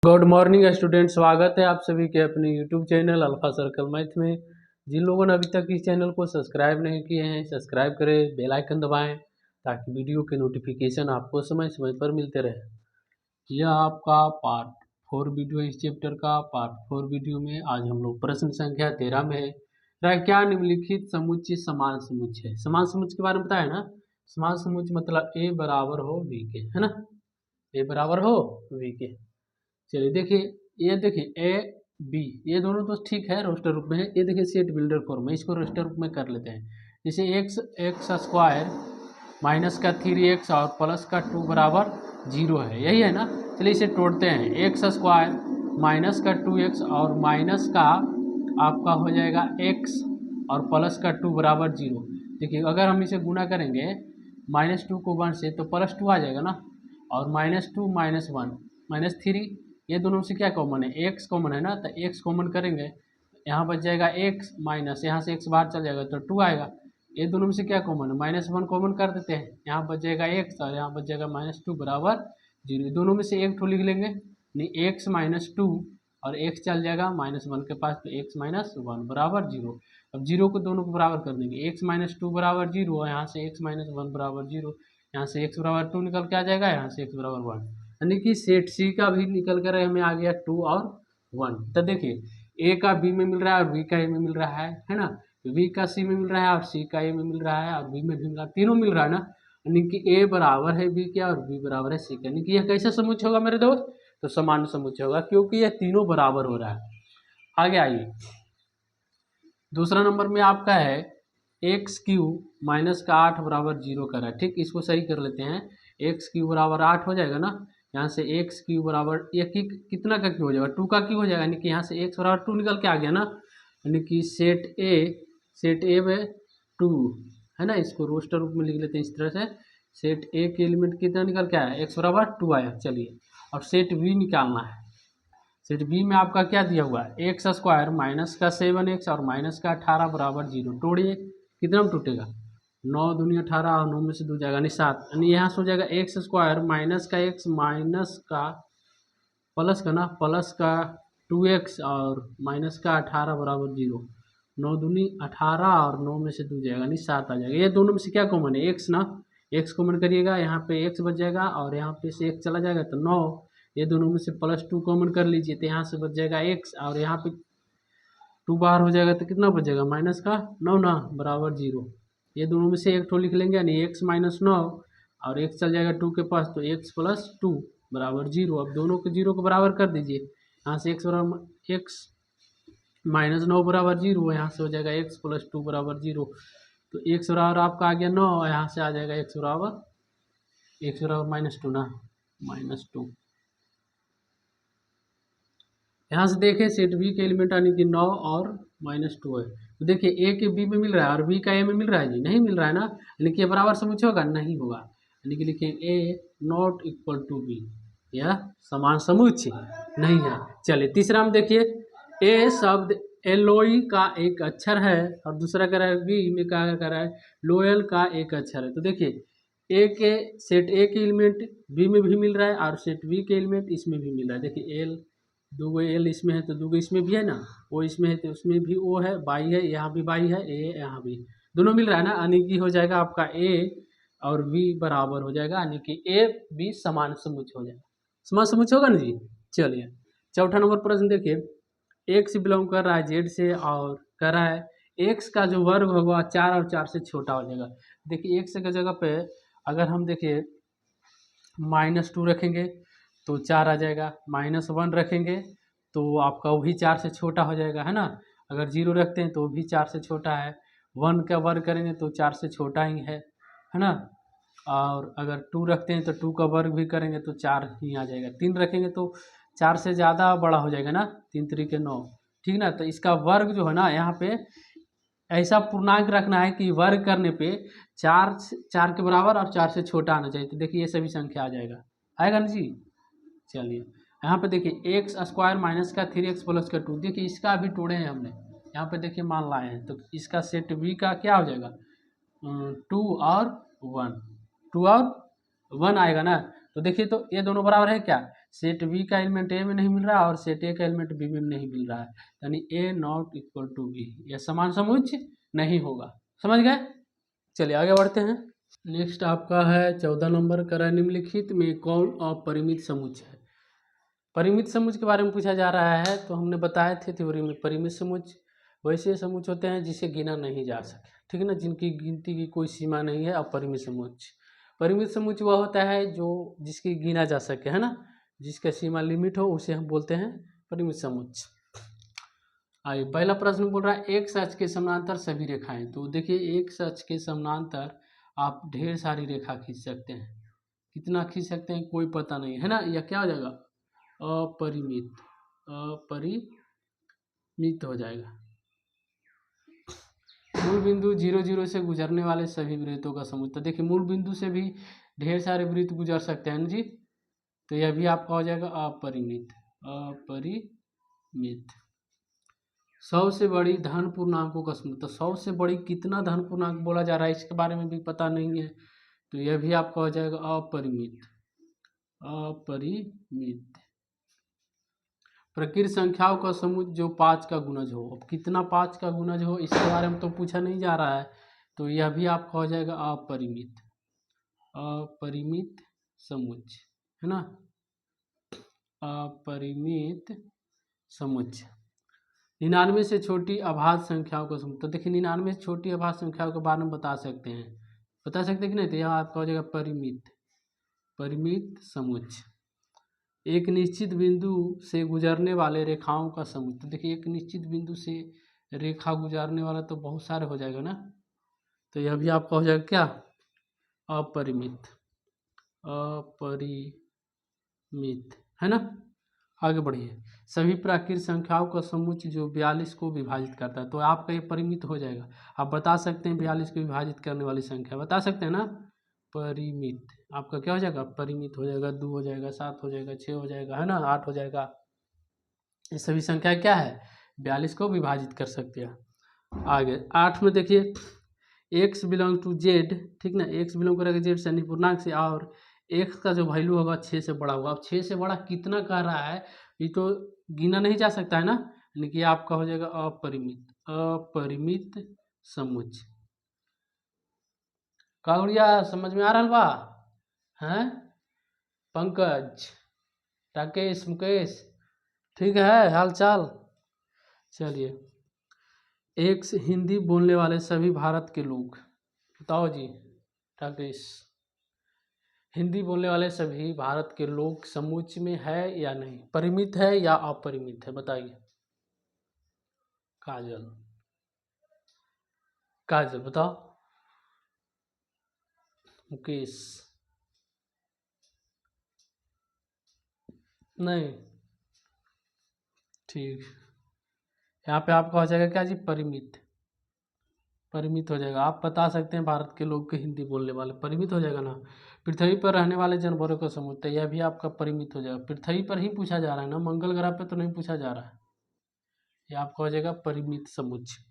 Good morning student, स्वागत है आप सभी के अपने YouTube channel alpha circle math में। जिन लोगों ने अभी तक इस चैनल को सब्सक्राइब नहीं किए हैं, सब्सक्राइब करें, बेल आइकन दबाएं ताकि वीडियो के नोटिफिकेशन आपको समय समय पर मिलते रहे। यह आपका पार्ट 4 वीडियो, इस चैप्टर का पार्ट 4 वीडियो में आज हम लोग प्रश्न संख्या 13 में है। क्या निम्नलिखित समुच्चय समान समुच्चय है? समान समुच्चय के बारे में बताया ना। समान समुच्चय मतलब ए बराबर हो बी के, है ना। ए बराबर हो बी के। चलिए देखिए, ये देखिए ए बी ये दोनों तो ठीक है, रोस्टर रूप में है। ये देखिए सेट बिल्डर फॉर्म है, इसको रोस्टर रूप में कर लेते हैं। जैसे एक्स स्क्वायर माइनस का 3x और प्लस का 2 बराबर 0 है, यही है ना। चलिए इसे तोड़ते हैं। एक्स स्क्वायर माइनस का 2x और माइनस का आपका हो जाएगा x और प्लस का 2 बराबर 0। देखिए अगर हम इसे गुना करेंगे -2 को 1 से तो +2 आ जाएगा ना, और -2 -1 -3, ये दोनों से क्या कॉमन है? x कॉमन है ना, तो x कॉमन करेंगे, यहाँ बच जाएगा x माइनस, यहाँ से x बाहर चल जाएगा तो 2 आएगा। ये दोनों में से क्या कॉमन है? -1 कॉमन कर देते हैं, यहाँ बच जाएगा x और यहाँ बच जाएगा -2 बराबर 0। दोनों में से एक ठो लिख लेंगे, नहीं x -2 और x चल जाएगा -1 के पास, तो x -1 बराबर 0। अब 0 को दोनों को बराबर कर देंगे, x -2 बराबर 0, यहाँ से x -1 बराबर 0, यहाँ से x बराबर 2 निकल के आ जाएगा, यहाँ से x बराबर 1, यानी कि सेट सी का भी निकल कर हमें आ गया 2 और 1। तो देखिए ए का बी में मिल रहा है और बी का ए में मिल रहा है ना। बी का सी में मिल रहा है और सी का ए में मिल रहा है और बी में भी मिल रहा है, तीनों मिल रहा है ना। यानी कि ए बराबर है बी का और बी बराबर है सी का, यानी कि यह कैसा समुच्चय होगा मेरे दोस्त? तो समान समुच्चय होगा, क्योंकि यह तीनों बराबर हो रहा है। आगे आइए, दूसरा नंबर में आपका है एक्स क्यू माइनस का 8 बराबर 0 कर रहा है। ठीक, इसको सही कर लेते हैं। एक्स क्यू बराबर 8 हो जाएगा ना, यहाँ से एक्स क्यू बराबर ये कितना का क्यू हो जाएगा? 2 का क्यू हो जाएगा, यानी कि यहाँ से एक्स बराबर 2 निकल के आ गया ना। यानी कि सेट ए में 2 है ना, इसको रोस्टर रूप में लिख लेते हैं इस तरह से। सेट ए के एलिमेंट कितना निकल के आया? एक्स बराबर 2 आया। चलिए अब सेट बी निकालना है। सेट बी में आपका क्या दिया हुआ है? एक्स स्क्वायर माइनस का 7x और माइनस का 18 बराबर 0। तोड़िए, कितना में टूटेगा? 9 दूनी 18 और 9 में से 2 जाएगा, यानी 7, यानी यहाँ से हो जाएगा एक्स स्क्वायर माइनस का x माइनस का प्लस का ना प्लस का 2x और माइनस का 18 बराबर 0। 9 दूनी 18 और 9 में से 2 जाएगा, यानी 7 आ जाएगा। ये दोनों में से क्या कॉमन है? x ना, x कॉमन करिएगा, यहाँ पे x बच जाएगा और यहाँ पे से x चला जाएगा तो 9। ये दोनों में से +2 कॉमन कर लीजिए, तो यहाँ से बच जाएगा x और यहाँ पे 2 बाहर हो जाएगा तो कितना बचेगा? माइनस का 9 ना बराबर 0। ये दोनों में से एक ठो लिख लेंगे, यानी x -9 और x चल जाएगा 2 के पास, तो x + 2 बराबर 0। अब दोनों के 0 को बराबर कर दीजिए, यहाँ से x -9 बराबर 0, यहाँ से हो जाएगा x + 2 बराबर 0। तो x बराबर आपका आ गया 9, यहाँ से आ जाएगा x बराबर -2 ना, -2। यहाँ से देखिए सेट बी के एलिमेंट यानी कि 9 और -2 है। तो देखिए ए के बी में मिल रहा है और बी का ए में मिल रहा है जी, नहीं मिल रहा है ना, यानी कि बराबर समुच्चय होगा? नहीं होगा, यानी कि लिखें ए नॉट इक्वल टू बी, यह समान समुच्चय नहीं है। चलिए तीसरा में देखिए, ए शब्द एलोई का एक अक्षर है और दूसरा कह रहा है बी में क्या कह रहा है? लोयल का एक अक्षर है। तो देखिए सेट ए के एलिमेंट बी में भी मिल रहा है और सेट बी के एलिमेंट इसमें भी मिल रहा है। देखिए एल, 2 एल इसमें है तो 2 इसमें भी है ना, ओ इसमें है तो उसमें भी ओ है, बाई है, यहाँ भी बाई है, ए यहाँ भी, दोनों मिल रहा है ना, यानी कि हो जाएगा आपका ए और बी बराबर हो जाएगा, यानी कि ए बी समान समुच्चय हो जाएगा। समान समुच्चय होगा ना जी। चलिए चौथा नंबर प्रश्न देखिए, एक्स बिलोंग कर रहा है जेड से और कह रहा है एक्स का जो वर्ग होगा 4 और 4 से छोटा हो जाएगा। देखिए एक्स की जगह पे अगर हम देखिए -2 रखेंगे तो 4 आ जाएगा, -1 रखेंगे तो आपका वो भी 4 से छोटा हो जाएगा, है ना। अगर 0 रखते हैं तो वो भी 4 से छोटा है, 1 का वर्ग करेंगे तो 4 से छोटा ही है ना। और अगर 2 रखते हैं तो 2 का वर्ग भी करेंगे तो 4 ही आ जाएगा। 3 रखेंगे तो 4 से ज़्यादा बड़ा हो जाएगा ना, 3 3 9, ठीक ना। तो इसका वर्ग जो है ना, यहाँ पे ऐसा पूर्णांक रखना है कि वर्ग करने पे 4 के बराबर और 4 से छोटा आना चाहिए। तो देखिए ये सभी संख्या आ जाएगा, आएगा ना जी। चलिए यहाँ पे देखिए एक्स स्क्वायर माइनस का 3x प्लस का 2, देखिए इसका अभी तोड़े हैं हमने, यहाँ पे देखिए मान लाए हैं, तो इसका सेट बी का क्या हो जाएगा? 2 और 1, 2 और 1 आएगा ना। तो देखिए तो ये दोनों बराबर है क्या? सेट बी का एलिमेंट ए में नहीं मिल रहा है और सेट ए का एलिमेंट बी में नहीं मिल रहा है, यानी ए नॉट इक्वल टू बी, यह समान समुच्चय नहीं होगा। समझ गए? चलिए आगे बढ़ते हैं। नेक्स्ट आपका है 14 नंबर का, निम्नलिखित में कौन अपरिमित समुच्चय है। परिमित समुच्चय के बारे में पूछा जा रहा है, तो हमने बताए थे थ्योरी में परिमित समुच्चय वैसे समुच्चय होते हैं जिसे गिना नहीं जा सके, ठीक है ना, जिनकी गिनती की कोई सीमा नहीं है। अपरिमित समुच्चय, परिमित समुच्चय वह होता है जो जिसकी गिना जा सके, है ना, जिसका सीमा लिमिट हो, उसे हम बोलते हैं परिमित समुच्चय। आइए पहला प्रश्न बोल रहा है एक सच के समानांतर सभी रेखाएं। तो देखिए एक सच के समानांतर आप ढेर सारी रेखा खींच सकते हैं, कितना खींच सकते हैं कोई पता नहीं है ना। यह क्या हो जाएगा? अपरिमित, अपरिमित हो जाएगा। मूल बिंदु 0 0 से गुजरने वाले सभी वृत्तों का समुच्चय। तो देखिए मूल बिंदु से भी ढेर सारे वृत्त गुजर सकते हैं ना जी, तो यह भी आपका हो जाएगा अपरिमित, अपरिमित। 100 से बड़ी धन पूर्णांकों का समुच्चय। तो 100 से बड़ी कितना धन पूर्णांक बोला जा रहा है इसके बारे में भी पता नहीं है, तो यह भी आपका हो जाएगा अपरिमित, अपरिमित। प्रकृत संख्याओं का समुच्चय जो 5 का गुणज हो। अब कितना 5 का गुणज हो इसके बारे में तो पूछा नहीं जा रहा है, तो यह भी आपका हो जाएगा अपरिमित, अपरिमित समुच्चय, है ना, अपरिमित समुच्चय। 99 से छोटी अभाज्य संख्याओं का समुच्चय। तो देखिए 99 से छोटी अभाज्य संख्याओं के बारे में बता सकते हैं कि नहीं, तो यह आपका हो जाएगा परिमित, परिमित समुच्चय। एक निश्चित बिंदु से गुजरने वाले रेखाओं का समुच्चय। तो देखिए एक निश्चित बिंदु से रेखा गुजरने वाला तो बहुत सारे हो जाएगा ना, तो यह भी आपका हो जाएगा क्या? अपरिमित, अपरिमित, है ना। आगे बढ़िए। सभी प्राकृतिक संख्याओं का समुच्चय जो 42 को विभाजित करता है। तो आपका ये परिमित हो जाएगा। आप बता सकते हैं 42 को विभाजित करने वाली संख्या बता सकते हैं ना, परिमित। आपका क्या हो जाएगा? परिमित हो जाएगा। 2 हो जाएगा, 7 हो जाएगा, 6 हो जाएगा, है ना, 8 हो जाएगा। ये सभी संख्या क्या है? 42 को विभाजित कर सकते हैं। आगे 8 में देखिए x बिलोंग टू जेड, ठीक ना, x बिलोंग करेगा जेड से यानी पूर्णांक से, और x का जो वैल्यू होगा 6 से बड़ा होगा। अब 6 से बड़ा कितना कह रहा है, ये तो गिना नहीं जा सकता है ना, यानी कि आपका हो जाएगा अपरिमित, अपरिमित समुच्चय। कागुड़िया समझ में आ रहा बा? हैं पंकज, राकेश, मुकेश, ठीक है हाल चाल? चलिए एक हिंदी बोलने वाले सभी भारत के लोग, बताओ जी राकेश, हिंदी बोलने वाले सभी भारत के लोग समुच्चय में है या नहीं, परिमित है या अपरिमित है, बताइए। काजल, काजल बताओ। मुकेश नहीं, ठीक, यहाँ पे आपका हो जाएगा क्या जी? परिमित, परिमित हो जाएगा। आप बता सकते हैं भारत के लोग के हिंदी बोलने वाले, परिमित हो जाएगा ना। पृथ्वी पर रहने वाले जानवरों का समुच्चय, यह भी आपका परिमित हो जाएगा। पृथ्वी पर ही पूछा जा रहा है ना, मंगल ग्रह पे तो नहीं पूछा जा रहा है। ये आपका हो जाएगा परिमित समुच्चय।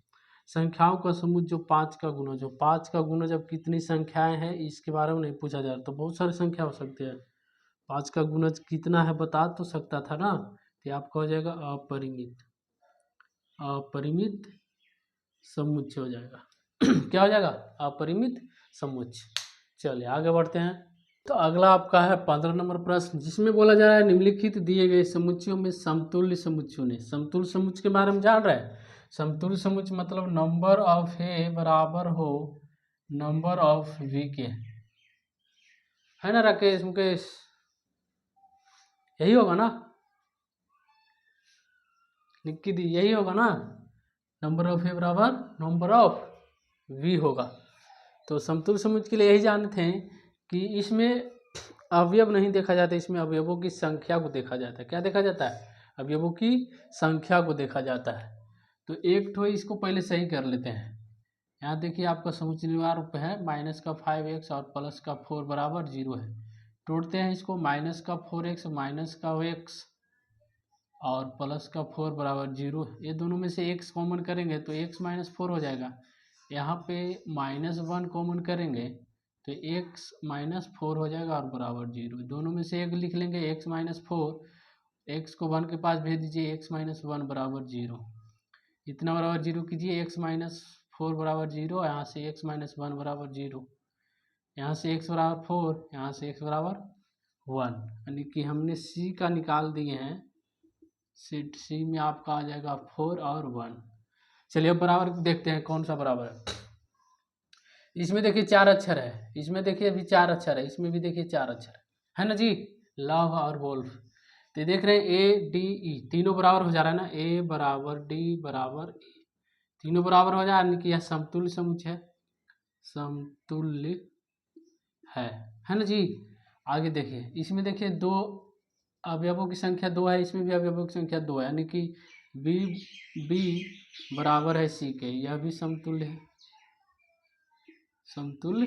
संख्याओं का समुच्चय जो 5 का गुणज हो। 5 का गुणज अब कितनी संख्याएं हैं इसके बारे में नहीं पूछा जा रहा, तो बहुत सारी संख्या हो सकती है। 5 का गुणज कितना है बता तो सकता था ना, तो आपका हो जाएगा अपरिमित, अपरिमित समुच्चय हो जाएगा। क्या हो जाएगा? अपरिमित समुच्चय। चलिए आगे बढ़ते हैं। तो अगला आपका है 15 नंबर प्रश्न, जिसमें बोला जा रहा है निम्नलिखित दिए गए समुच्चयों में समतुल्य समुच्चयों ने। समतुल्य समुच्चय के बारे में जान रहे हैं? समतुल्य समुच्चय मतलब नंबर ऑफ ए बराबर हो नंबर ऑफ वी के, है ना राकेश, मुकेश, यही होगा ना, निक्की दी, यही होगा ना, नंबर ऑफ ए बराबर नंबर ऑफ वी होगा। तो समतुल्य समुच्चय के लिए यही जानते हैं कि इसमें अवयव नहीं देखा जाता, इसमें अवयवों की संख्या को देखा जाता है। क्या देखा जाता है? अवयवों की संख्या को देखा जाता है। तो एक ठो इसको पहले सही कर लेते हैं। यहाँ देखिए आपका समुच्चय निवार रूप है -5x और +4 बराबर 0 है। तोड़ते हैं इसको, -4x -x और +4 बराबर 0। ये दोनों में से x कॉमन करेंगे तो x -4 हो जाएगा। यहाँ पे -1 कॉमन करेंगे तो x -4 हो जाएगा और बराबर 0। दोनों में से एक लिख लेंगे, x -4, x को 1 के पास भेज दीजिए, x -1 बराबर 0। इतना बराबर 0 कीजिए, x -4 बराबर 0, यहाँ से x -1 बराबर 0, यहाँ से x बराबर 4, यहाँ से x बराबर 1, यानी कि हमने c का निकाल दिए हैं। सेट c में आपका आ जाएगा 4 और 1। चलिए अब बराबर देखते हैं कौन सा बराबर है। इसमें देखिए 4 अक्षर है, इसमें देखिए अभी 4 अक्षर है, इसमें भी देखिए 4 अक्षर है ना जी, लव और वोल्फ। तो देख रहे हैं ए डी ई तीनों बराबर हो जा रहा है ना, ए बराबर डी बराबर ई, तीनों बराबर हो जा रहा है, यानी कि यह समतुल्य समुच्चय है, समतुल्य है ना जी। आगे देखिए, इसमें देखिए 2 अवयवों की संख्या 2 है, इसमें भी अवयवों की संख्या 2 है, यानी कि बी बराबर है सी के, यह भी समतुल्य है, समतुल्य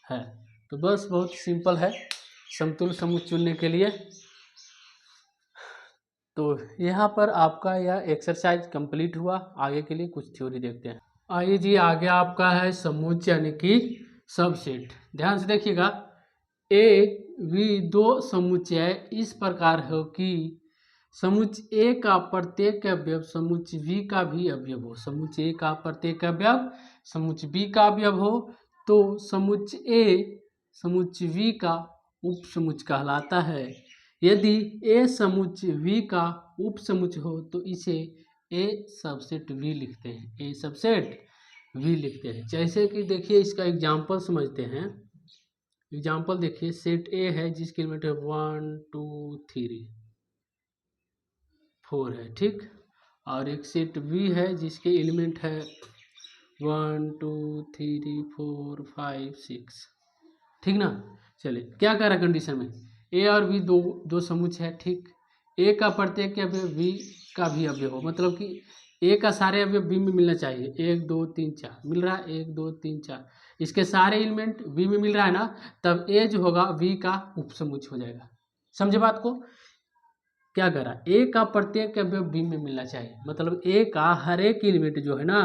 है। तो बस बहुत सिंपल है समतुल्य समुच्चय चुनने के लिए। तो यहाँ पर आपका यह एक्सरसाइज कंप्लीट हुआ। आगे के लिए कुछ थ्योरी देखते हैं। आइए जी, आगे आपका है समुच्चय यानी कि सबसेट। ध्यान से देखिएगा, ए वी दो समुच्चय इस प्रकार हो कि समुच्चय ए का प्रत्येक अवयव समुच्चय वी का भी अवयव हो। समुच्चय ए का प्रत्येक अवयव समुच्चय बी का अवयव हो तो समुच्चय ए समुच्चय वी का उपसमुच्चय कहलाता है। यदि ए समुच्चय वी का उपसमुच्चय हो तो इसे ए सबसेट वी लिखते हैं, ए सबसेट वी लिखते हैं। जैसे कि देखिए इसका एग्जाम्पल समझते हैं। एग्जाम्पल देखिए, सेट ए है जिसके एलिमेंट है 1 2 3 4 है, ठीक। और एक सेट बी है जिसके एलिमेंट है 1 2 3 4 5 6, ठीक ना। चलिए क्या कह रहा है कंडीशन में, ए और बी दो समुच्चय है, ठीक। ए का प्रत्येक अवयव बी का भी अवयव हो, मतलब कि ए का सारे अवयव बी में मिलना चाहिए। 1 2 3 4 मिल रहा है, 1 2 3 4 इसके सारे एलिमेंट बी में मिल रहा है ना, तब ए जो होगा बी का उपसमुच्चय हो जाएगा। समझे बात को। क्या करा, ए का प्रत्येक अवयव बी में मिलना चाहिए, मतलब ए का हर एक एलिमेंट जो है ना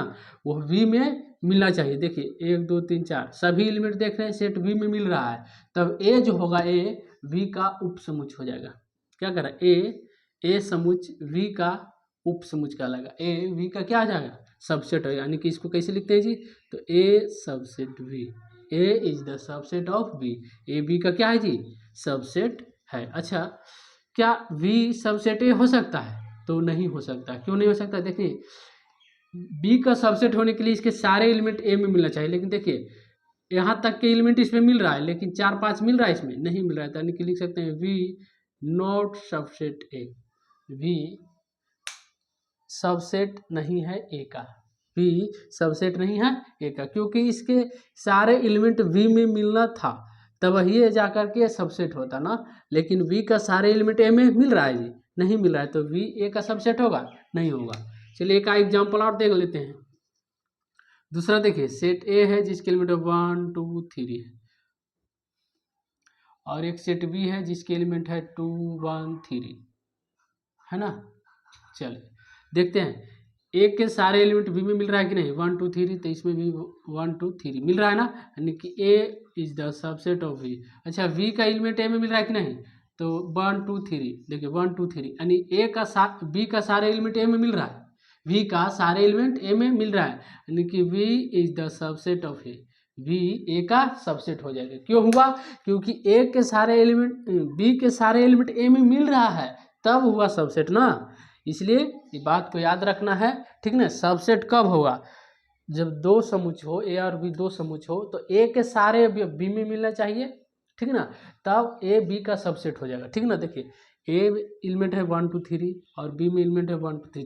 वो बी में मिलना चाहिए। देखिए 1 2 3 4 सभी एलिमेंट देख रहे हैं सेट बी में मिल रहा है, तब ए जो होगा ए वी का उपसमुच्चय हो जाएगा। क्या करा, ए समुच्चय वी का उपसमुच्चय कहलाएगा, ए वी का क्या आ जाएगा, सबसेट है। यानी कि इसको कैसे लिखते हैं जी, तो A subset B, A is the subset of B, A B का क्या है जी, सबसेट है। अच्छा, क्या V सबसेट ए हो सकता है, तो नहीं हो सकता। क्यों नहीं हो सकता, देखिए B का सबसेट होने के लिए इसके सारे एलिमेंट ए में मिलना चाहिए, लेकिन देखिए यहाँ तक के एलिमेंट इसमें मिल रहा है लेकिन 4 5 मिल रहा है, इसमें नहीं मिल रहा है, यानी कि लिख सकते हैं V not subset A, V subset नहीं है ए का, V सबसेट नहीं है ए का, क्योंकि इसके सारे एलिमेंट V में मिलना था तब ये जाकर के सबसेट होता ना, लेकिन V का सारे एलिमेंट ए में मिल रहा है जी, नहीं मिल रहा है, तो V ए का सबसेट होगा, नहीं होगा। चलिए एक एग्जांपल और देख लेते हैं। दूसरा देखिए, सेट ए है जिसके एलिमेंट 1 2 3 है, और एक सेट बी है जिसके एलिमेंट है 2 1 3, है ना। चलिए देखते हैं, ए के सारे एलिमेंट बी में मिल रहा है कि नहीं, 1 2 3, तो इसमें भी 1 2 3 मिल रहा है ना, यानी कि A is the subset of B. अच्छा, वी का एलिमेंट ए में मिल रहा है कि नहीं, तो 1 2 3, देखिए 1 2 3, यानी ए का बी का सारे एलिमेंट ए में मिल रहा है, वी का सारे एलिमेंट ए में मिल रहा है, यानी कि we is the subset of A, V A का सबसेट हो जाएगा। क्यों हुआ, क्योंकि ए के सारे एलिमेंट बी के सारे एलिमेंट ए में मिल रहा है तब हुआ सबसेट ना, इसलिए ये बात को याद रखना है, ठीक ना। सबसेट कब होगा, जब दो समुच्चय हो, ए और बी दो समुच्चय हो, तो ए के सारे बी में मिलना चाहिए, ठीक ना, तब ए बी का सबसेट हो जाएगा, ठीक ना। देखिए ए एलिमेंट है 1 2 3 और बी में एलिमेंट है 1 2 3,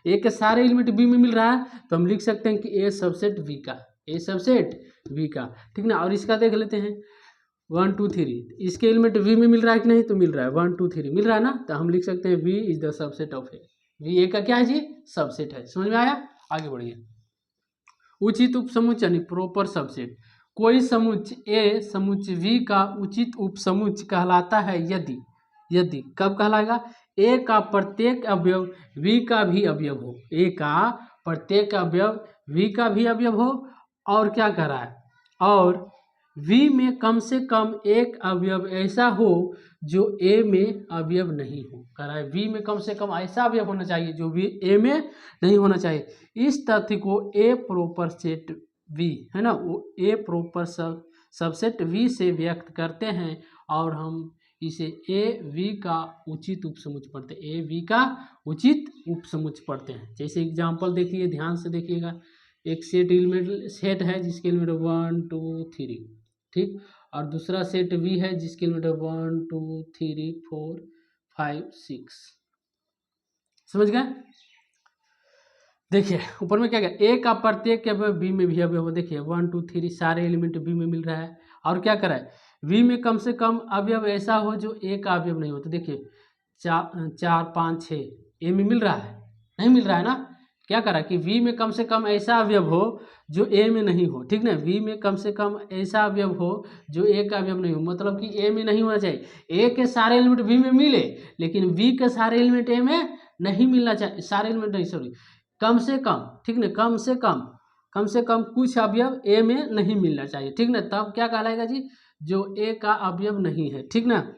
ए के सारे एलिमेंट बी में मिल रहा है तो हम लिख सकते हैं कि ए सबसेट वी का, ए सबसेट वी का, ठीक ना। और इसका देख लेते हैं 1 2 3, इसके एलिमेंट वी में मिल रहा है कि नहीं, तो मिल रहा है, 1 2 3 मिल रहा है ना, तो हम लिख सकते हैं V is the subset of A, V A का क्या है जी, सबसेट है। समझ में आया, आगे बढ़िए। उचित उपसमुच्चय यानी प्रॉपर सबसेट, कोई समुच्चय ए समुच्चय वी का उचित उपसमुच्चय कहलाता है यदि कब कहलाएगा, ए का प्रत्येक अवयव वी का भी अवयव हो, ए का प्रत्येक अवयव वी का भी अवयव हो, और क्या कह रहा है, और वी में कम से कम एक अवयव ऐसा हो जो ए में अवयव नहीं हो। कह रहा है वी में कम से कम ऐसा अवयव होना चाहिए जो वी ए में नहीं होना चाहिए। इस तथ्य को ए प्रॉपर सेट वी है ना, वो ए प्रॉपर सबसेट वी से व्यक्त करते हैं और हम इसे ए वी का उचित उपसमुच पढ़ते हैं। ए वी का उचित उपसमुच पढ़ते हैं। जैसे एग्जाम्पल देखिए, ध्यान से देखिएगा। एक सेट है जिसके एलिमेंट 1 2 3, ठीक, और दूसरा सेट वी है जिसके एलिमेंट 1 2 3 4 5 6। समझ गए? देखिए ऊपर में क्या क्या, ए का प्रत्येक अवयव बी में भी अवयव, देखिए 1 2 3 सारे एलिमेंट बी में मिल रहा है। और क्या करा है, वी में कम से कम अवयव ऐसा हो जो ए का अवयव नहीं हो। तो देखिए 4 5 6 ए में मिल रहा है, नहीं मिल रहा है ना। क्या करा कि वी में कम से कम ऐसा अवयव हो जो ए में नहीं हो, ठीक ना। वी में कम से कम ऐसा अवयव हो जो ए का अवयव नहीं हो, मतलब कि ए में नहीं होना चाहिए। ए के सारे एलिमेंट वी में मिले लेकिन वी के सारे एलिमेंट ए में नहीं मिलना चाहिए। सारे एलिमेंट नहीं, सॉरी, कम से कम, ठीक ना, कम से कम कुछ अवयव ए में नहीं मिलना चाहिए, ठीक ना। तब क्या कहलाएगा जी, जो ए का अवयव नहीं है, ठीक ना,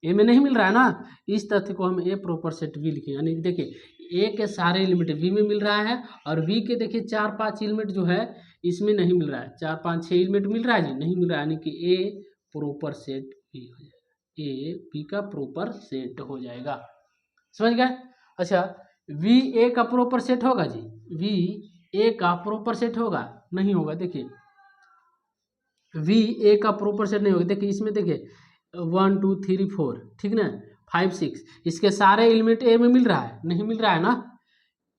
ए में नहीं मिल रहा है ना। इस तथ्य को हम ए प्रॉपर सेट वी लिखेंगे। यानी देखिए ए के सारे एलिमेंट वी में मिल रहा है और वी के देखिए 4 5 एलिमेंट जो है इसमें नहीं मिल रहा है। 4 5 6 एलिमेंट मिल रहा है जी, नहीं मिल रहा है। यानी कि ए प्रॉपर सेट वी हो जाएगा, ए बी का प्रॉपर सेट हो जाएगा। समझ गए? अच्छा, वी ए का प्रॉपर सेट होगा जी, वी ए का प्रॉपर सेट होगा? नहीं होगा। देखिए वी ए का प्रॉपर सेट नहीं होगा। देखिए इसमें देखिए 1 2 3 4, ठीक ना, 5 6, इसके सारे एलिमेंट ए में मिल रहा है? नहीं मिल रहा है ना।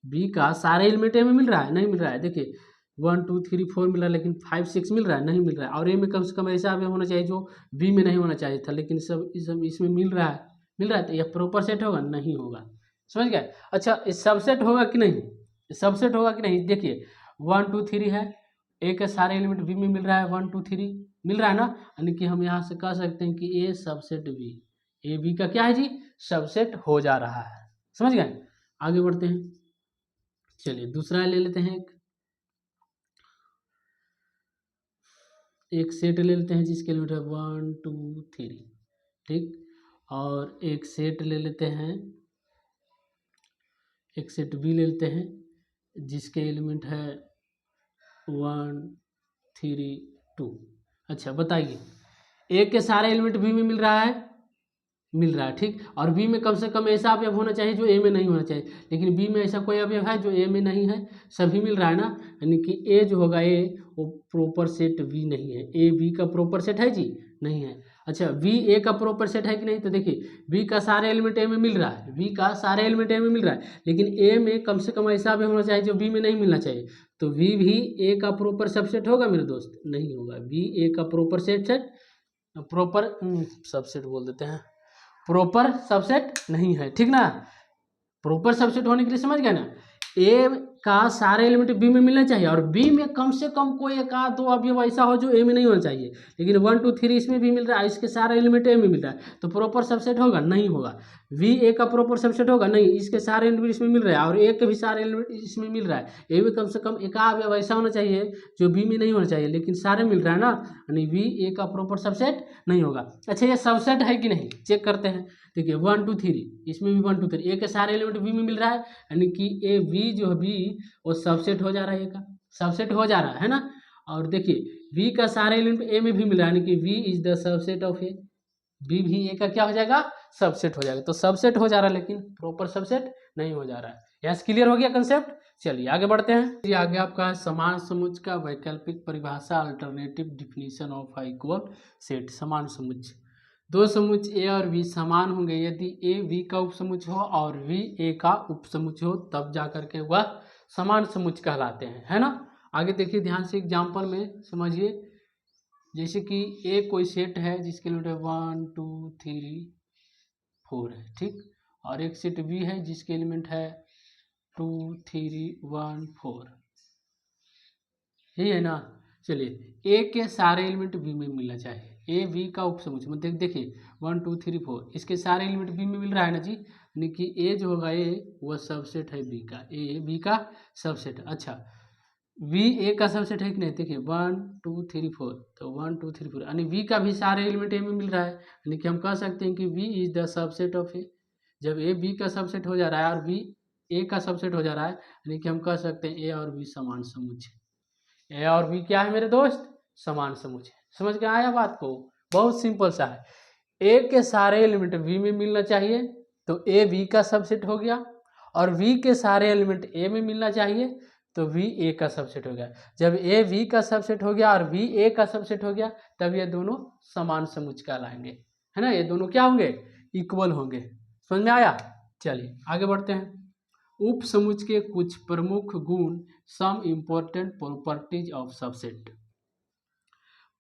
बी का सारे एलिमेंट ए में मिल रहा है? नहीं मिल रहा है। देखिए 1 2 3 4 मिल रहा है लेकिन 5 6 मिल रहा है? नहीं मिल रहा है। और ए में कम से कम ऐसा अवयव होना चाहिए जो बी में नहीं होना चाहिए था, लेकिन सब इसमें मिल रहा है, तो यह प्रॉपर सेट होगा? नहीं होगा। समझ गए? अच्छा, इस सबसेट होगा कि नहीं, सबसेट होगा कि नहीं? देखिए 1 2 3 है, ए के सारे एलिमेंट बी में मिल रहा है, 1 2 3 मिल रहा है ना। यानी कि हम यहाँ से कह सकते हैं कि ए सबसेट बी, ए बी का क्या है जी, सबसेट हो जा रहा है। समझ गए? आगे बढ़ते हैं। चलिए दूसरा ले लेते हैं। एक सेट ले लेते हैं जिसके एलिमेंट है 1 2 3, ठीक, और एक सेट ले लेते हैं, एक सेट बी ले लेते हैं जिसके एलिमेंट है 1 3 2। अच्छा बताइए, ए के सारे एलिमेंट बी में मिल रहा है? मिल रहा है, ठीक, और बी में कम से कम ऐसा अवयव होना चाहिए जो ए में नहीं होना चाहिए, लेकिन बी में ऐसा कोई अवयव है जो ए में नहीं है? सभी मिल रहा है ना। यानी कि ए जो होगा, ए वो प्रॉपर सेट बी नहीं है। ए बी का प्रॉपर सेट है जी? नहीं है। अच्छा, बी ए का प्रॉपर सेट है कि नहीं? तो देखिए बी का सारे एलिमेंट ए में मिल रहा है, बी का सारे एलिमेंट ए में मिल रहा है, लेकिन ए में कम से कम ऐसा अवयव होना चाहिए जो बी में नहीं मिलना चाहिए। तो वी भी ए का प्रॉपर सबसेट होगा मेरे दोस्त? नहीं होगा। बी ए का प्रॉपर प्रॉपर सबसेट बोल देते हैं, प्रॉपर सबसेट नहीं है, ठीक ना। प्रॉपर सबसेट होने के लिए समझ गए ना, ए का सारे एलिमेंट बी में मिलना चाहिए और बी में कम से कम कोई एक आध दो अवयव ऐसा हो जो ए में नहीं होना चाहिए, लेकिन 1 2 3 इसमें भी मिल रहा है, इसके सारे एलिमेंट ए में मिल रहा है, तो प्रॉपर सबसेट होगा? नहीं होगा। वी ए का प्रॉपर सबसेट होगा? नहीं, इसके सारे एलिमेंट इसमें मिल रहा है और ए के भी सारे एलिमेंट इसमें मिल रहा है। ए में कम से कम एक अवयव ऐसा होना चाहिए जो बी में नहीं होना चाहिए, लेकिन सारे मिल रहा है ना, यानी वी ए का प्रॉपर सबसेट नहीं होगा। अच्छा, ये सबसेट है कि नहीं चेक करते हैं। देखिए 1 2 3, इसमें भी 1 2 3, ए के सारे एलिमेंट बी में मिल रहा है, यानी कि ए वी जो है बी वो सबसेट हो जा रहा है, ए का सबसेट हो जा रहा है ना। और देखिए वी का सारे एलिमेंट ए में भी मिला, यानी कि we is the subset of A, B भी ए का क्या हो जाएगा, सबसेट हो जाएगा। तो सबसेट हो जा रहा है लेकिन प्रॉपर सबसेट नहीं हो जा रहा है। यहाँ क्लियर हो गया कंसेप्ट? चलिए आगे बढ़ते हैं। ये आगे आपका है समान समुच्च का वैकल्पिक परिभाषा, alternative definition of equal set. समान समुच्च, दो समुच्च ए और बी समान होंगे यदि ए बी का उपसमुच्च हो और बी ए का उपसमुच्च हो, तब जाकर के वह समान समुच्च कहलाते हैं, है ना। आगे देखिए ध्यान से एग्जाम्पल में समझिए। जैसे कि ए कोई सेट है जिसके एलिमेंट 1 2 3 4 है, ठीक, और एक सेट बी है जिसके एलिमेंट है 2 3 1 4, यही है ना। चलिए ए के सारे एलिमेंट बी में मिलना चाहिए, ए बी का उपसमुच्च, मतलब देखिए 1 2 3 4 इसके सारे एलिमेंट बी में मिल रहा है ना जी, यानी कि ए जो होगा ए वह सबसेट है बी का, ए बी का सबसेट। अच्छा, वी ए का सबसेट है कि नहीं, देखिए 1 2 3 4, तो 1 2 3 4 यानी वी का भी सारे एलिमेंट ए में मिल रहा है, यानी कि हम कह सकते हैं कि we is the subset of A. जब ए बी का सबसेट हो जा रहा है और वी ए का सबसेट हो जा रहा है, यानी कि हम कह सकते हैं ए और बी समान समुच्च है। ए और बी क्या है मेरे दोस्त, समान समुच्च है। समझ के आया बात को, बहुत सिंपल सा है। ए के सारे एलिमेंट वी में मिलना चाहिए, तो ए वी का सबसेट हो गया, और वी के सारे एलिमेंट ए में मिलना चाहिए, तो वी ए का सबसेट हो गया। जब ए वी का सबसेट हो गया और वी ए का सबसेट हो गया, तब ये दोनों समान समुच्च कहलाएंगे, है ना। ये दोनों क्या होंगे, इक्वल होंगे। समझ में आया। चलिए आगे बढ़ते हैं। उप समुच्च के कुछ प्रमुख गुण, some important properties of subset.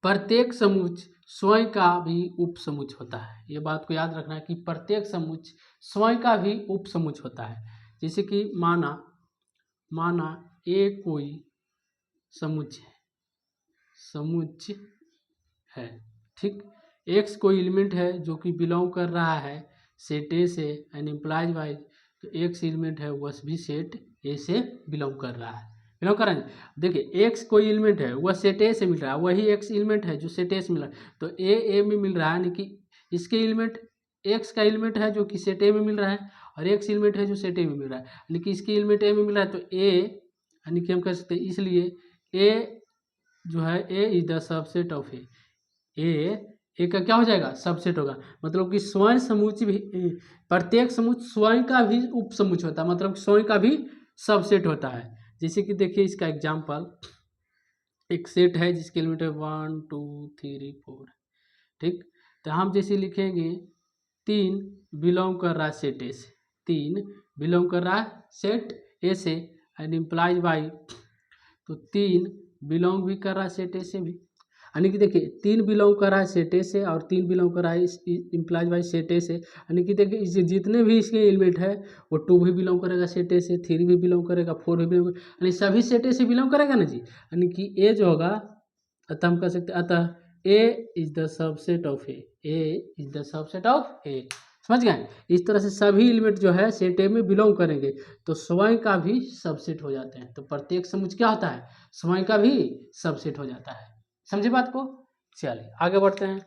प्रत्येक समुच्च स्वयं का भी उप समुच्च होता है। ये बात को याद रखना है कि प्रत्येक समुच्च स्वयं का भी उप समुच्च होता है। जैसे कि माना ए कोई समुच्च है, ठीक। एक्स कोई एलिमेंट है जो कि बिलोंग कर रहा है सेट ए से एंड इम्प्लाइज बाय, तो एक्स एलिमेंट है वह भी सेट ए से बिलोंग कर रहा है, बिलोंग कर रहा है। देखिए एक्स कोई एलिमेंट है वह सेट ए से मिल रहा है, वही एक्स एलिमेंट है जो सेट ए से मिल रहा है, तो ए में मिल रहा है, यानी कि इसके एलिमेंट एक्स का एलिमेंट है जो कि सेट ए में मिल रहा है, और एक्स एलिमेंट है जो सेट ए में मिल रहा है, यानी कि इसके एलिमेंट ए में मिल रहा है, तो ए यानी कि हम कह सकते हैं, इसलिए ए जो है ए इज द सबसेट ऑफ ए का क्या हो जाएगा, सबसेट होगा। मतलब कि स्वयं समुच्च भी, प्रत्येक समुच्च स्वयं का भी उप समुच्च होता है, मतलब स्वयं का भी सबसेट होता है। जैसे कि देखिए इसका एग्जांपल, एक सेट है जिसके एलिमेंट है 1 2 3 4, ठीक। तो हम जैसे लिखेंगे 3 बिलोंग कर रहा है सेट ए से, 3 बिलोंग कर रहा है सेट ए से एंड इम्प्लाइज बाई, तो 3 बिलोंग भी कर रहा है सेट ए से भी, यानी कि देखिए 3 बिलोंग कर रहा है सेट ए से और 3 बिलोंग कर रहा है इम्प्लाइज बाई सेट ए से, यानी कि देखिए इस जितने भी इसके एलिमेंट है वो 2 भी बिलोंग करेगा सेट ए से, 3 भी बिलोंग करेगा, 4 भी बिलोंग करेगा, यानी सभी सेट ए से बिलोंग करेगा ना जी, यानी कि ए जो होगा, अतः हम कह सकते हैं अतः A is the subset of A is the subset of A. समझ गए। इस तरह से सभी एलिमेंट जो है सेट ए में बिलोंग करेंगे, तो स्वयं का भी सबसेट हो जाते हैं। तो प्रत्येक समुच्च क्या होता है, स्वयं का भी सबसेट हो जाता है। समझे बात को। चलिए आगे बढ़ते हैं।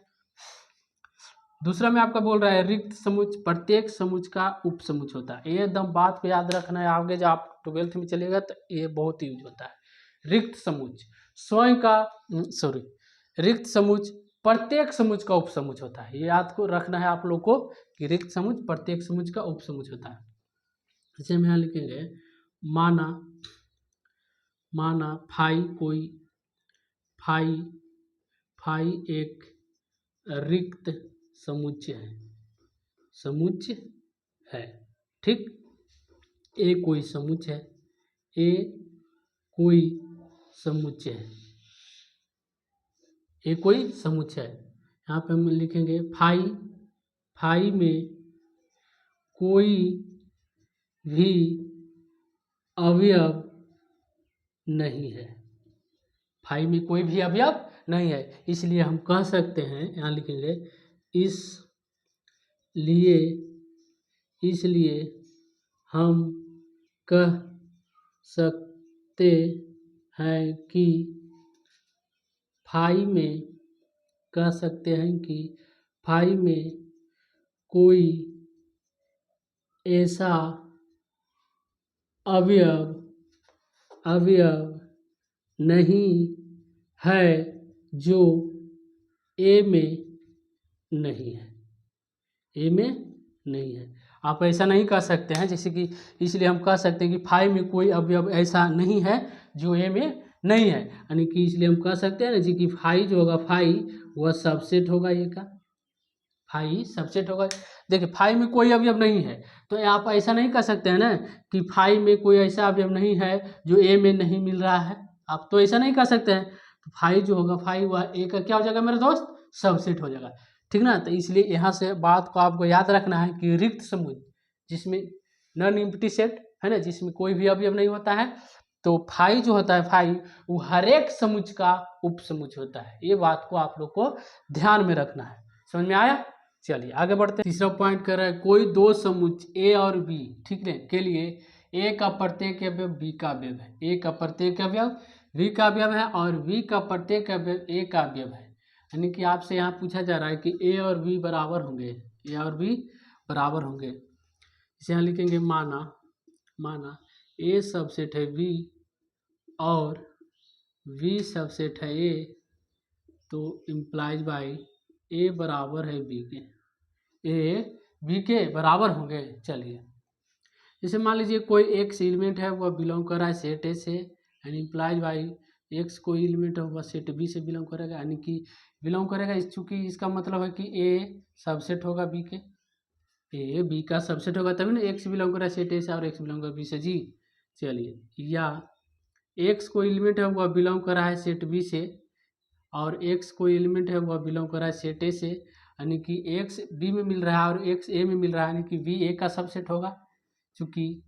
दूसरा में आपका बोल रहा है रिक्त समुच्च, प्रत्येक समुच्च का उप समुच्च होता है। ये एकदम बात को याद रखना है, आगे जब आप 12th में चलेगा तो ये बहुत यूज होता है। रिक्त समुच्च स्वयं का रिक्त समुच्च प्रत्येक समुच्च का उप समुच्च होता है। ये याद को रखना है आप लोग को कि रिक्त समुच्च प्रत्येक समुच्च का उप समुच्च होता है। जैसे हम यहाँ लिखेंगे माना फाई एक रिक्त समुच्च है, ठीक। ए कोई समुच्च है, ये कोई समुच्च है। यहाँ पे हम लिखेंगे फाई में कोई भी अवयव नहीं है, फाई में कोई भी अवयव नहीं है, इसलिए हम कह सकते हैं, यहाँ लिखेंगे इसलिए हम कह सकते हैं कि फाई में कोई ऐसा अवयव नहीं है जो ए में नहीं है। आप ऐसा नहीं कह सकते हैं, जैसे कि इसलिए हम कह सकते हैं कि फाई में कोई अवयव ऐसा नहीं है जो ए में नहीं है, यानी कि इसलिए हम कह सकते हैं ना जी कि फाई जो होगा, फाई वह सबसेट होगा, ए का फाई सबसेट होगा। देखिए फाई में कोई अवयव नहीं है, तो आप ऐसा नहीं कह सकते हैं ना कि फाई में कोई ऐसा अवयव नहीं है जो ए में नहीं मिल रहा है, आप तो ऐसा नहीं कह सकते हैं। तो फाई जो होगा, फाई वह ए का क्या हो जाएगा मेरे दोस्त, सबसेट हो जाएगा, ठीक ना। तो इसलिए यहाँ से बात को आपको याद रखना है कि रिक्त समुच्च जिसमें नॉन एम्प्टी सेट है ना, जिसमें कोई भी अवयव नहीं होता है, तो फाई जो होता है, फाई वो हर एक समुच्च का उप समुच्च होता है। ये बात को आप लोग को ध्यान में रखना है। समझ में आया। चलिए आगे बढ़ते हैं। तीसरा पॉइंट कर रहा है कोई दो समुच्च ए और बी, ठीक है, के लिए ए का प्रत्येक अवयव बी का अवयव है, ए का प्रत्येक अवयव v का अवयव है और v का प्रत्येक अवयव a का अवयव है, यानी कि आपसे यहाँ पूछा जा रहा है कि a और b बराबर होंगे, a और b बराबर होंगे। इसे यहाँ लिखेंगे माना a सबसेट है v और v सबसेट है a, तो इम्प्लाइज बाई a बराबर है b के, a b के बराबर होंगे। चलिए जैसे मान लीजिए कोई एक्स एलिमेंट है वह बिलोंग कर रहा है सेट ए से, यानी इम्प्लाइज बाई एक्स कोई एलिमेंट है वह सेट बी से बिलोंग करेगा, यानी कि बिलोंग करेगा। चूँकि इसका मतलब है कि ए सबसेट होगा बी के, ए बी का सबसेट होगा तभी ना एक्स बिलोंग कर रहा है सेट ए से और एक्स बिलोंग कर बी से जी। चलिए या एक्स कोई एलिमेंट है वह बिलोंग कर रहा है सेट बी से और एक्स कोई एलिमेंट है वह बिलोंग कर रहा है सेट ए से, यानी कि एक्स बी में मिल रहा है और एक्स ए में मिल रहा है, यानी कि वी ए का सबसेट होगा। चूँकि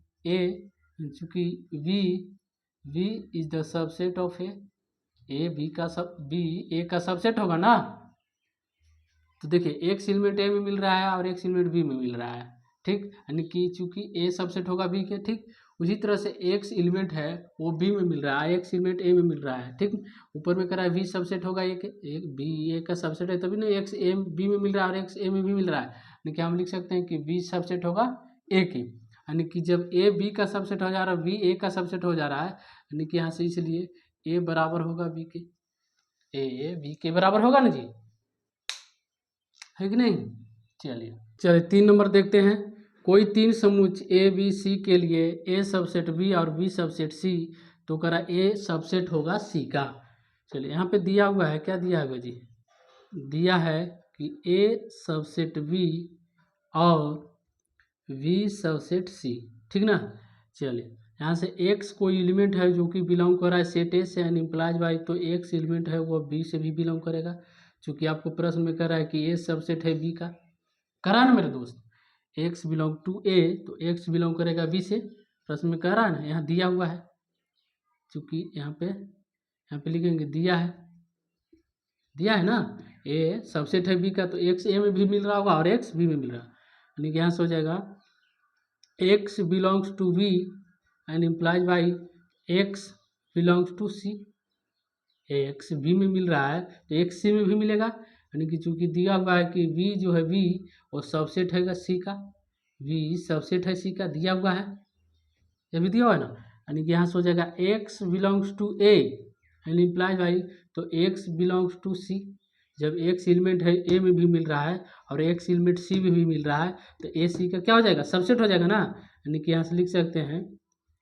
v is the subset of A B का बी ए का सबसेट होगा ना। तो देखिए एक्स एलिमेंट ए में मिल रहा है और एक्स एलिमेंट बी में मिल रहा है, ठीक, यानी कि चूँकि ए सबसेट होगा बी के, ठीक। उसी तरह से एक्स एलिमेंट है वो बी में मिल रहा है, एक्स एलिमेंट ए में मिल रहा है, ठीक। ऊपर में कह रहा है वी सबसेट होगा एक बी ए का सबसेट है तभी ना एक्स ए बी में मिल रहा है और एक्स ए में भी मिल रहा है, यानी कि हम लिख सकते हैं कि वी सबसेट होगा ए की, यानी कि जब ए बी का सबसेट हो जा रहा है बी ए का सबसेट हो जा रहा है, यानी कि यहाँ से इसलिए ए बराबर होगा बी के, ए बी के बराबर होगा ना जी, है कि नहीं। चलिए 3 नंबर देखते हैं। कोई 3 समुच्च ए बी सी के लिए ए सबसेट बी और बी सबसेट सी, तो करा ए सबसेट होगा सी का। चलिए यहाँ पे दिया हुआ है, क्या दिया है जी, दिया है कि ए सबसेट बी और वी सबसेट सी, ठीक ना। चलिए यहाँ से एक्स कोई एलिमेंट है जो कि बिलोंग कर रहा है सेट ए से एंड इम्प्लाइज बाई, तो एक्स एलिमेंट है वो बी से भी बिलोंग करेगा। चूँकि आपको प्रश्न में कह रहा है कि ए सबसेट है बी का, करा ना मेरे दोस्त, एक्स बिलोंग टू ए तो एक्स बिलोंग करेगा बी से, प्रश्न में कह रहा है ना, यहाँ दिया हुआ है। चूँकि यहाँ पे लिखेंगे दिया है ना, ए सबसेट है बी का तो एक्स ए में भी मिल रहा होगा और एक्स बी में मिल रहा है, यानी कि यहाँ से हो जाएगा x belongs to B and implies by x belongs to C। x B में मिल रहा है तो x C में भी मिलेगा, यानी कि चूंकि दिया हुआ है कि V जो है V वो सबसेट है C का, V सबसेट है C का, दिया हुआ है, ये भी दिया हुआ है ना, यानी कि यहाँ से हो जाएगा x belongs to A and implies by, तो x belongs to C। जब x एलिमेंट है ए में भी मिल रहा है और x एलिमेंट सी में भी मिल रहा है तो ए सी का क्या हो जाएगा, सबसेट हो जाएगा ना, यानी कि यहाँ से लिख सकते हैं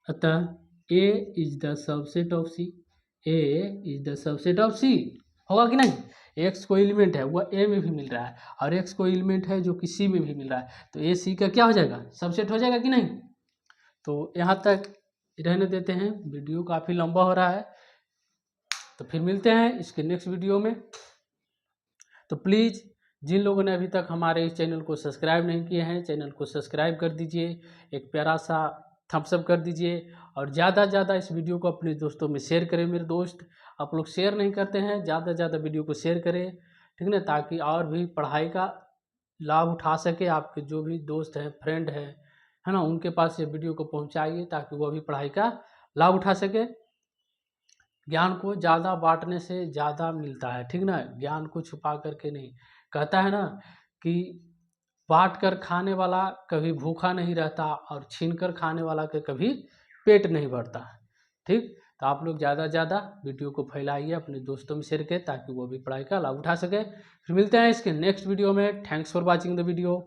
अतः a is the subset of C, a is the subset of C, होगा कि नहीं। x कोई एलिमेंट है वह a में भी मिल रहा है और x कोई एलिमेंट है जो कि c में भी मिल रहा है, तो a c का क्या हो जाएगा, सबसेट हो जाएगा कि नहीं। तो यहाँ तक रहने देते हैं, वीडियो काफ़ी लंबा हो रहा है, तो फिर मिलते हैं इसके नेक्स्ट वीडियो में। तो प्लीज़ जिन लोगों ने अभी तक हमारे इस चैनल को सब्सक्राइब नहीं किए हैं, चैनल को सब्सक्राइब कर दीजिए, एक प्यारा सा थम्स अप कर दीजिए और ज़्यादा से ज़्यादा इस वीडियो को अपने दोस्तों में शेयर करें। मेरे दोस्त आप लोग शेयर नहीं करते हैं, ज़्यादा से ज़्यादा वीडियो को शेयर करें, ठीक ना, ताकि और भी पढ़ाई का लाभ उठा सके। आपके जो भी दोस्त हैं, फ्रेंड हैं, है ना, उनके पास ये वीडियो को पहुँचाइए ताकि वो भी पढ़ाई का लाभ उठा सके। ज्ञान को ज़्यादा बांटने से ज़्यादा मिलता है, ठीक ना, ज्ञान को छुपा करके नहीं। कहता है ना कि बांट कर खाने वाला कभी भूखा नहीं रहता और छीन कर खाने वाला के कभी पेट नहीं भरता, ठीक। तो आप लोग ज़्यादा से ज़्यादा वीडियो को फैलाइए, अपने दोस्तों में शेयर करें ताकि वो भी पढ़ाई का लाभ उठा सके। फिर मिलते हैं इसके नेक्स्ट वीडियो में। Thanks for watching the video.